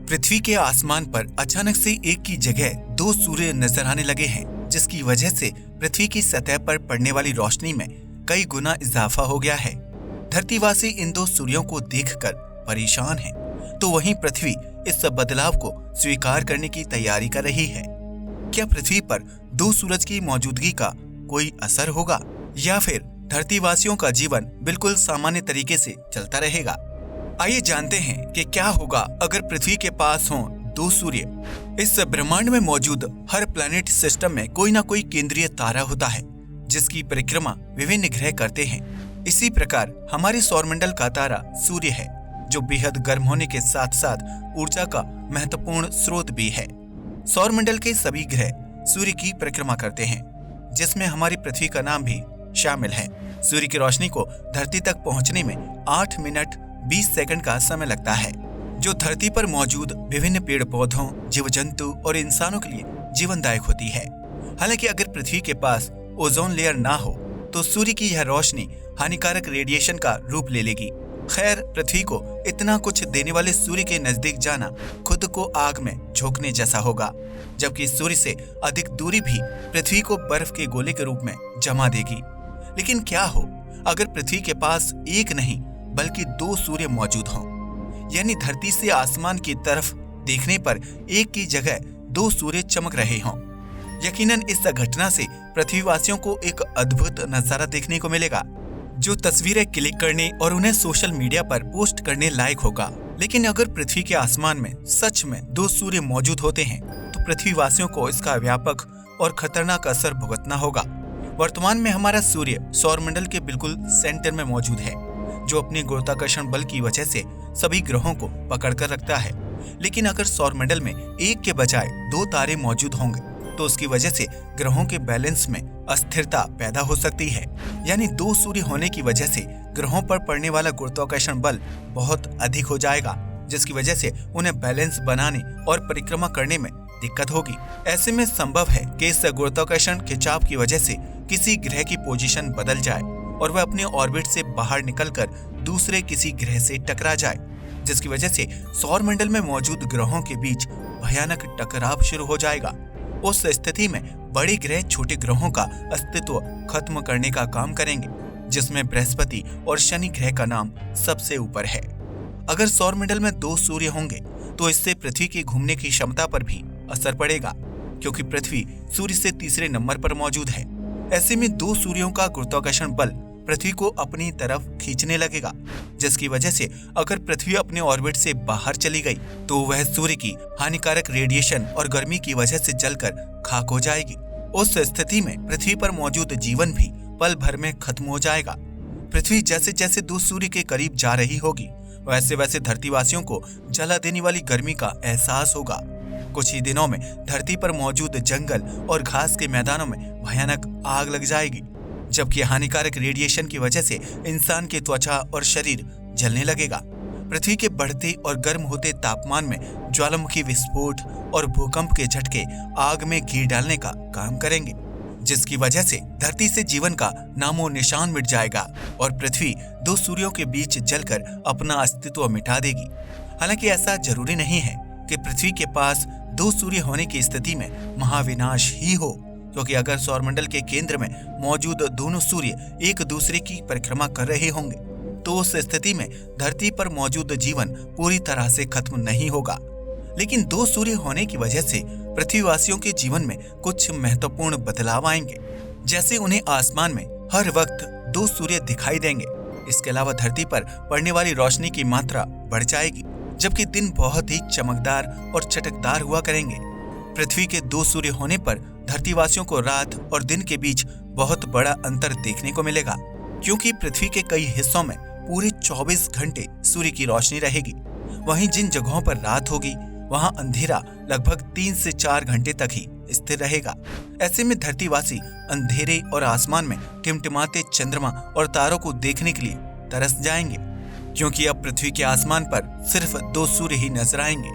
पृथ्वी के आसमान पर अचानक से एक की जगह दो सूर्य नजर आने लगे हैं, जिसकी वजह से पृथ्वी की सतह पर पड़ने वाली रोशनी में कई गुना इजाफा हो गया है। धरतीवासी इन दो सूर्यों को देखकर परेशान हैं, तो वहीं पृथ्वी इस बदलाव को स्वीकार करने की तैयारी कर रही है। क्या पृथ्वी पर दो सूरज की मौजूदगी का कोई असर होगा या फिर धरतीवासियों का जीवन बिल्कुल सामान्य तरीके से चलता रहेगा? आइए जानते हैं कि क्या होगा अगर पृथ्वी के पास हों दो सूर्य। इस ब्रह्मांड में मौजूद हर प्लैनेट सिस्टम में कोई ना कोई केंद्रीय तारा होता है, जिसकी परिक्रमा विभिन्न ग्रह करते हैं। इसी प्रकार हमारे सौरमंडल का तारा सूर्य है, जो बेहद गर्म होने के साथ साथ ऊर्जा का महत्वपूर्ण स्रोत भी है। सौरमंडल के सभी ग्रह सूर्य की परिक्रमा करते हैं, जिसमें हमारी पृथ्वी का नाम भी शामिल है। सूर्य की रोशनी को धरती तक पहुंचने में 8 मिनट 20 सेकंड का समय लगता है, जो धरती पर मौजूद विभिन्न पेड़ पौधों, जीव जंतु और इंसानों के लिए जीवनदायक होती है। हालांकि अगर पृथ्वी के पास ओजोन लेयर ना हो तो सूर्य की यह रोशनी हानिकारक रेडिएशन का रूप ले लेगी। खैर, पृथ्वी को इतना कुछ देने वाले सूर्य के नजदीक जाना खुद को आग में झोंकने जैसा होगा, जबकि सूर्य से अधिक दूरी भी पृथ्वी को बर्फ के गोले के रूप में जमा देगी। लेकिन क्या हो अगर पृथ्वी के पास एक नहीं बल्कि दो सूर्य मौजूद हों, यानी धरती से आसमान की तरफ देखने पर एक की जगह दो सूर्य चमक रहे हों। यकीनन इस घटना से पृथ्वीवासियों को एक अद्भुत नजारा देखने को मिलेगा, जो तस्वीरें क्लिक करने और उन्हें सोशल मीडिया पर पोस्ट करने लायक होगा। लेकिन अगर पृथ्वी के आसमान में सच में दो सूर्य मौजूद होते हैं, तो पृथ्वीवासियों को इसका व्यापक और खतरनाक असर भुगतना होगा। वर्तमान में हमारा सूर्य सौरमंडल के बिल्कुल सेंटर में मौजूद है, जो अपने गुरुत्वाकर्षण बल की वजह से सभी ग्रहों को पकड़ कर रखता है। लेकिन अगर सौरमंडल में एक के बजाय दो तारे मौजूद होंगे, तो उसकी वजह से ग्रहों के बैलेंस में अस्थिरता पैदा हो सकती है। यानी दो सूर्य होने की वजह से ग्रहों पर पड़ने वाला गुरुत्वाकर्षण बल बहुत अधिक हो जाएगा, जिसकी वजह से उन्हें बैलेंस बनाने और परिक्रमा करने में दिक्कत होगी। ऐसे में संभव है कि इस गुरुत्वाकर्षण खिंचाव की वजह से किसी ग्रह की पोजीशन बदल जाए और वह अपने ऑर्बिट से बाहर निकलकर दूसरे किसी ग्रह से टकरा जाए, जिसकी वजह से सौरमंडल में मौजूद ग्रहों के बीच भयानक टकराव शुरू हो जाएगा। उस स्थिति में बड़े ग्रह छोटे ग्रहों का अस्तित्व खत्म करने का काम करेंगे, जिसमें बृहस्पति और शनि ग्रह का नाम सबसे ऊपर है। अगर सौरमंडल में दो सूर्य होंगे तो इससे पृथ्वी की घूमने की क्षमता पर भी असर पड़ेगा, क्योंकि पृथ्वी सूर्य से तीसरे नंबर पर मौजूद है। ऐसे में दो सूर्यों का गुरुत्वाकर्षण बल पृथ्वी को अपनी तरफ खींचने लगेगा, जिसकी वजह से अगर पृथ्वी अपने ऑर्बिट से बाहर चली गई तो वह सूर्य की हानिकारक रेडिएशन और गर्मी की वजह से जलकर खाक हो जाएगी। उस स्थिति में पृथ्वी पर मौजूद जीवन भी पल भर में खत्म हो जाएगा। पृथ्वी जैसे जैसे दो सूर्य के करीब जा रही होगी, वैसे वैसे धरतीवासियों को जला देने वाली गर्मी का एहसास होगा। कुछ ही दिनों में धरती पर मौजूद जंगल और घास के मैदानों में भयानक आग लग जाएगी, जबकि हानिकारक रेडिएशन की वजह से इंसान की त्वचा और शरीर जलने लगेगा। पृथ्वी के बढ़ते और गर्म होते तापमान में ज्वालामुखी विस्फोट और भूकंप के झटके आग में घी डालने का काम करेंगे, जिसकी वजह से धरती से जीवन का नामो निशान मिट जाएगा और पृथ्वी दो सूर्यों के बीच जलकर अपना अस्तित्व मिटा देगी। हालांकि ऐसा जरूरी नहीं है कि पृथ्वी के पास दो सूर्य होने की स्थिति में महाविनाश ही हो, क्योंकि अगर सौरमंडल के केंद्र में मौजूद दोनों सूर्य एक दूसरे की परिक्रमा कर रहे होंगे, तो उस स्थिति में धरती पर मौजूद जीवन पूरी तरह से खत्म नहीं होगा। लेकिन दो सूर्य होने की वजह से पृथ्वीवासियों के जीवन में कुछ महत्वपूर्ण बदलाव आएंगे, जैसे उन्हें आसमान में हर वक्त दो सूर्य दिखाई देंगे। इसके अलावा धरती पर पड़ने वाली रोशनी की मात्रा बढ़ जाएगी, जबकि दिन बहुत ही चमकदार और चटकदार हुआ करेंगे। पृथ्वी के दो सूर्य होने पर धरतीवासियों को रात और दिन के बीच बहुत बड़ा अंतर देखने को मिलेगा, क्योंकि पृथ्वी के कई हिस्सों में पूरे 24 घंटे सूर्य की रोशनी रहेगी। वहीं जिन जगहों पर रात होगी, वहां अंधेरा लगभग 3 से 4 घंटे तक ही स्थिर रहेगा। ऐसे में धरतीवासी अंधेरे और आसमान में टिमटिमाते चंद्रमा और तारों को देखने के लिए तरस जाएंगे, क्योंकि अब पृथ्वी के आसमान पर सिर्फ दो सूर्य ही नजर आएंगे।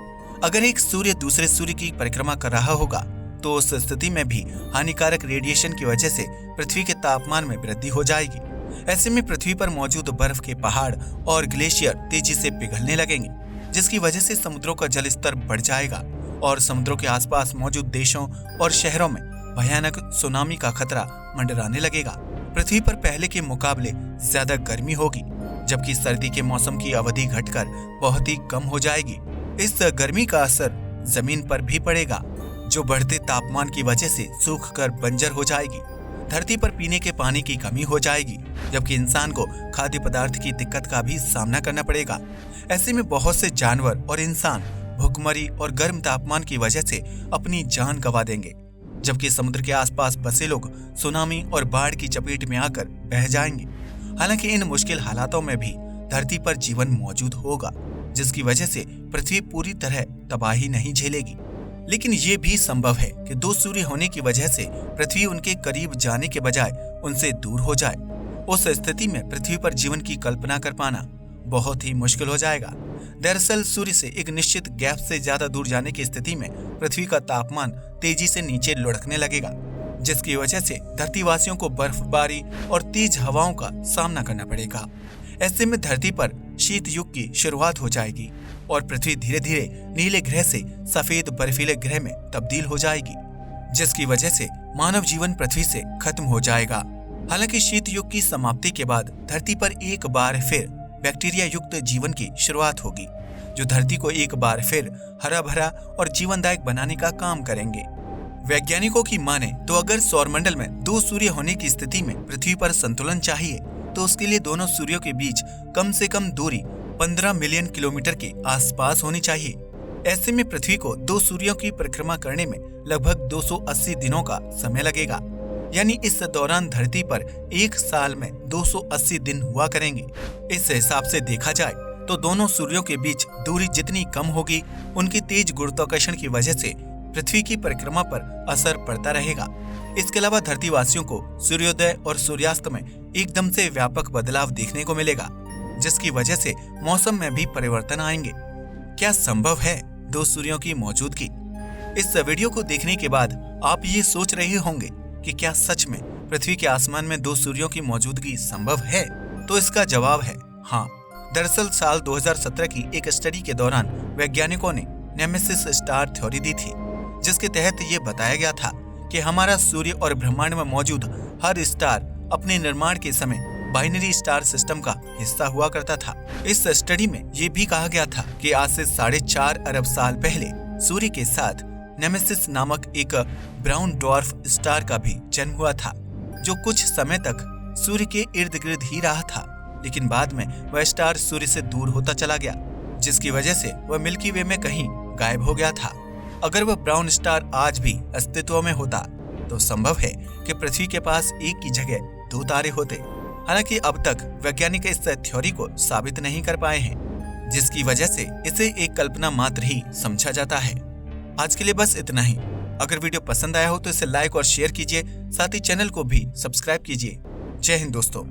अगर एक सूर्य दूसरे सूर्य की परिक्रमा कर रहा होगा, तो उस स्थिति में भी हानिकारक रेडिएशन की वजह से पृथ्वी के तापमान में वृद्धि हो जाएगी। ऐसे में पृथ्वी पर मौजूद बर्फ के पहाड़ और ग्लेशियर तेजी से पिघलने लगेंगे, जिसकी वजह से समुद्रों का जल स्तर बढ़ जाएगा और समुद्रों के आसपास मौजूद देशों और शहरों में भयानक सुनामी का खतरा मंडराने लगेगा। पृथ्वी पर पहले के मुकाबले ज्यादा गर्मी होगी, जबकि सर्दी के मौसम की अवधि घटकर बहुत ही कम हो जाएगी। इस गर्मी का असर जमीन पर भी पड़ेगा, जो बढ़ते तापमान की वजह से सूख कर बंजर हो जाएगी। धरती पर पीने के पानी की कमी हो जाएगी, जबकि इंसान को खाद्य पदार्थ की दिक्कत का भी सामना करना पड़ेगा। ऐसे में बहुत से जानवर और इंसान भूखमरी और गर्म तापमान की वजह से अपनी जान गंवा देंगे, जबकि समुद्र के आसपास बसे लोग सुनामी और बाढ़ की चपेट में आकर बह जाएंगे। हालांकि इन मुश्किल हालातों में भी धरती पर जीवन मौजूद होगा, जिसकी वजह से पृथ्वी पूरी तरह तबाही नहीं झेलेगी। लेकिन ये भी संभव है कि दो सूर्य होने की वजह से पृथ्वी उनके करीब जाने के बजाय उनसे दूर हो जाए। उस स्थिति में पृथ्वी पर जीवन की कल्पना कर पाना बहुत ही मुश्किल हो जाएगा। दरअसल सूर्य से एक निश्चित गैप से ज्यादा दूर जाने की स्थिति में पृथ्वी का तापमान तेजी से नीचे लुढ़कने लगेगा, जिसकी वजह से धरतीवासियों को बर्फबारी और तेज हवाओं का सामना करना पड़ेगा। ऐसे में धरती पर शीत युग की शुरुआत हो जाएगी और पृथ्वी धीरे धीरे नीले ग्रह से सफेद बर्फीले ग्रह में तब्दील हो जाएगी, जिसकी वजह से मानव जीवन पृथ्वी से खत्म हो जाएगा। हालांकि शीत युग की समाप्ति के बाद धरती पर एक बार फिर बैक्टीरिया युक्त जीवन की शुरुआत होगी, जो धरती को एक बार फिर हरा भरा और जीवनदायक बनाने का काम करेंगे। वैज्ञानिकों की माने तो अगर सौरमंडल में दो सूर्य होने की स्थिति में पृथ्वी पर संतुलन चाहिए, तो उसके लिए दोनों सूर्यों के बीच कम से कम दूरी 15 मिलियन किलोमीटर के आसपास होनी चाहिए। ऐसे में पृथ्वी को दो सूर्यों की परिक्रमा करने में लगभग 280 दिनों का समय लगेगा। यानी इस दौरान धरती पर एक साल में 280 दिन हुआ करेंगे। इस हिसाब से देखा जाए तो दोनों सूर्यों के बीच दूरी जितनी कम होगी, उनकी तेज गुरुत्वाकर्षण की वजह से पृथ्वी की परिक्रमा पर असर पड़ता रहेगा। इसके अलावा धरतीवासियों को सूर्योदय और सूर्यास्त में एकदम से व्यापक बदलाव देखने को मिलेगा, जिसकी वजह से मौसम में भी परिवर्तन आएंगे। क्या संभव है दो सूर्यों की मौजूदगी? इस वीडियो को देखने के बाद आप ये सोच रहे होंगे कि क्या सच में पृथ्वी के आसमान में दो सूर्यों की मौजूदगी संभव है? तो इसका जवाब है हाँ। दरअसल साल 2017 की एक स्टडी के दौरान वैज्ञानिकों ने नेमेसिस स्टार थ्योरी दी थी, जिसके तहत ये बताया गया था कि हमारा सूर्य और ब्रह्मांड में मौजूद हर स्टार अपने निर्माण के समय बाइनरी स्टार सिस्टम का हिस्सा हुआ करता था। इस स्टडी में ये भी कहा गया था कि आज से 4.5 अरब साल पहले सूर्य के साथ नेमेसिस नामक एक ब्राउन ड्वार्फ स्टार का भी जन्म हुआ था, जो कुछ समय तक सूर्य के इर्द गिर्द ही रहा था, लेकिन बाद में वह स्टार सूर्य से दूर होता चला गया, जिसकी वजह से वह मिल्की वे में कहीं गायब हो गया था। अगर वह ब्राउन स्टार आज भी अस्तित्व में होता तो संभव है कि पृथ्वी के पास एक की जगह दो तारे होते। हालांकि अब तक वैज्ञानिक इस थ्योरी को साबित नहीं कर पाए हैं, जिसकी वजह से इसे एक कल्पना मात्र ही समझा जाता है। आज के लिए बस इतना ही। अगर वीडियो पसंद आया हो तो इसे लाइक और शेयर कीजिए, साथ ही चैनल को भी सब्सक्राइब कीजिए। जय हिंद दोस्तों।